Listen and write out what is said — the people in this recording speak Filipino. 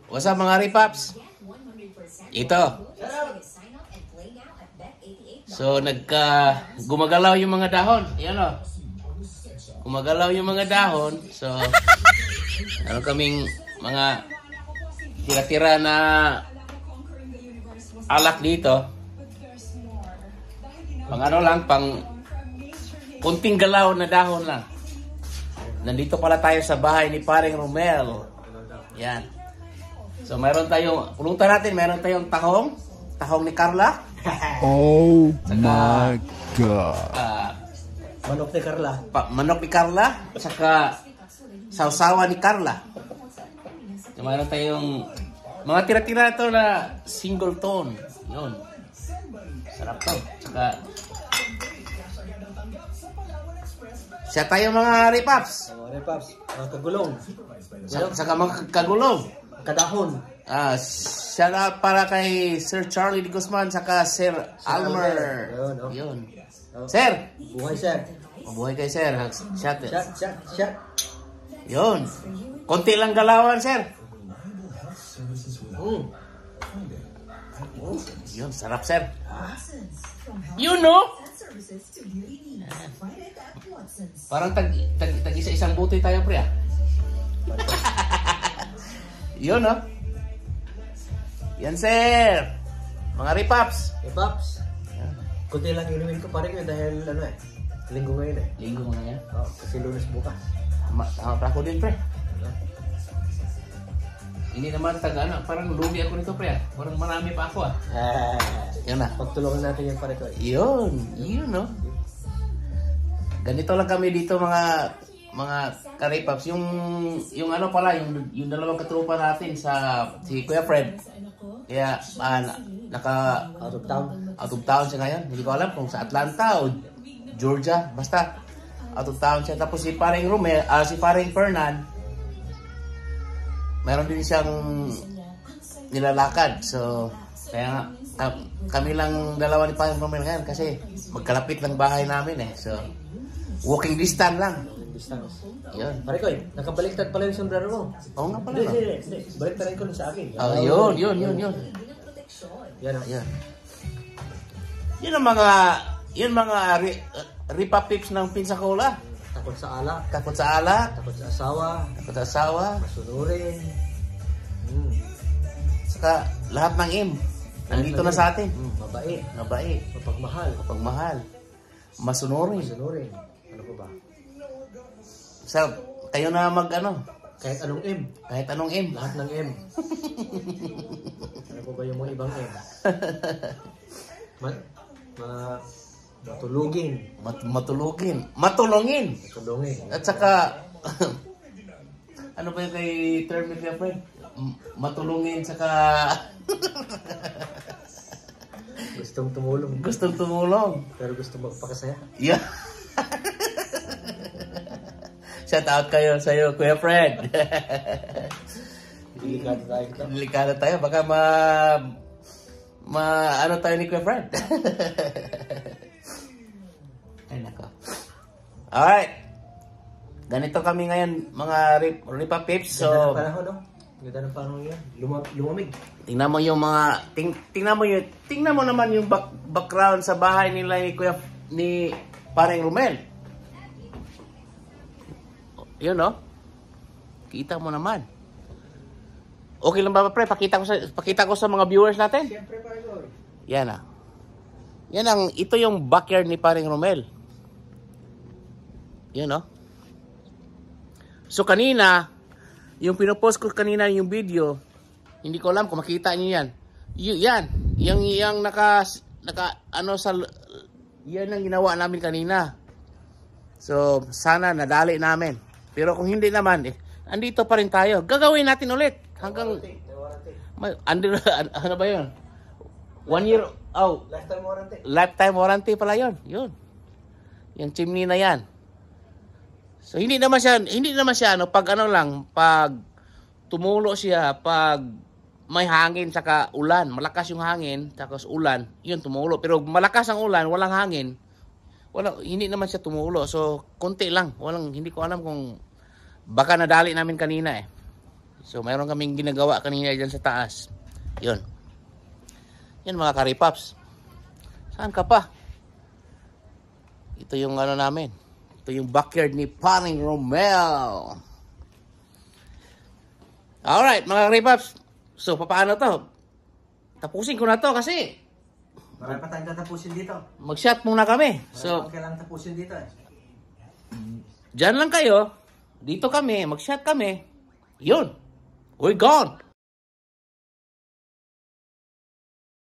What's up mga Ripaps? Ito. So gumagalaw yung mga dahon. Yan o. Gumagalaw yung mga dahon. So ano kaming mga tira-tira na alak dito. Pang ano lang, pang kunting galaw na dahon lang. Nandito pala tayo sa bahay ni Paring Romel. Yan. So mayroon tayong, pulutan natin, mayroon tayong tahong ni Carla. Oh my God. Manok ni Carla. Manok ni Carla, saka sausawa ni Carla. So mayroon tayong mga tira-tira ito na single tone. Yun. Sarap to. Saka siya tayo mga Ripaps. Mga Ripaps, mga kagulong. Saka mga kagulong. Kadahon. Siya na para kay Sir Charlie de Guzman saka Sir Almer. Yun. Sir! Buhay, sir. Mabuhay kay Sir. Shot. Shot. Yun. Konti lang galawan, Sir. Yun, sarap, Sir. You know? Parang tag-isa-isang buti tayo, pre, ah. Yun, no? Yan, Sir. Mga Ripaps. Ripaps. Kunti lang inumin ko pare ko dahil ano linggo ngayon eh. Linggo mo ngayon? Oo, kasi Lunes bukas. Tama pa ako din, pre. Hindi naman parang lugi ako nito, pre. Parang marami pa ako, ah. Yan na. Pagtulungan natin yung pare ko. Yun, no? Ganito lang kami dito mga Karipaps. Yung ano pala, yung dalawang katropa natin si Kuya Fred. Kaya naka Out of town siya ngayon. Hindi ko alam kung sa Atlanta o Georgia. Basta out of town siya. Tapos si Paring Romel, si Paring Fernan, meron din siyang nilalakad. So kaya kami lang dalawa ni Paring Romel ngayon kasi magkalapit lang bahay namin eh. So walking distance lang. Distance. Yun. Pare ko, nakabaliktad pala yung sombrero mo. Oo nga pala. Hindi. Baliktarin ko lang sa akin. Yun. Yan. Yun mga Ripapips ng Pensacola. Takot sa alak. Takot sa alak. Takot sa asawa. Masunurin. Saka lahat ng nandito na sa atin. Mabait. Mapagmahal. Masunurin. Ano po ba? So, kayo na Kahit anong M. Lahat ng M. Ano po ba yung mga ibang M? Matulungin. At saka ano ba yung kay term ni Kuya Fred? Matulungin saka Gustong tumulong. Pero gusto magpakasaya. Yeah. Shout out kayo sa iyo, Kuya Fred. Delikado tayo. Baka ano tayo ni Kuya Fred. Ay, nako. Alright. Ganito kami ngayon, mga Ripapips. So, Ganda ng panahon yan. Lumamig. Tingnan mo yung mga tingnan mo naman yung background sa bahay nila ni Paring Romel. Yun, no? Kita mo naman. Okay lang ba, pre? Pakita ko sa mga viewers natin. Siyempre, pare ko. Yan, ah. Ito yung backyard ni Paring Romel. Yun, no? So, kanina, yung pinopost ko kanina yung video, hindi ko alam kung makita niyo yan. Yung naka yan ang ginawa namin kanina. So, sana nadali namin. Pero kung hindi naman, andito pa rin tayo. Gagawin natin ulit. Hanggang, ano ba yun? 1 year, lifetime warranty pala yun. Yun. Yung chimney na yan. So, hindi naman siya, pag tumulo siya, pag may hangin, saka ulan, malakas yung hangin, saka ulan, yun tumulo. Pero malakas ang ulan, walang hangin, hindi naman siya tumulo. So, konti lang. Hindi ko alam kung baka nadali namin kanina eh. So, mayroon kaming ginagawa kanina dyan sa taas. Yun. Yan mga karipaps. Saan ka pa? Ito yung ano namin. Ito yung backyard ni Paring Romel. Alright, mga karipaps. So, paano to? Tapusin ko na to kasi Marami pa tayong tatapusin dito. mag-shot muna kami. So, Kailangan tapusin dito eh. dyan lang kayo. Dito kami. Mag-shot kami. Yun. We're gone.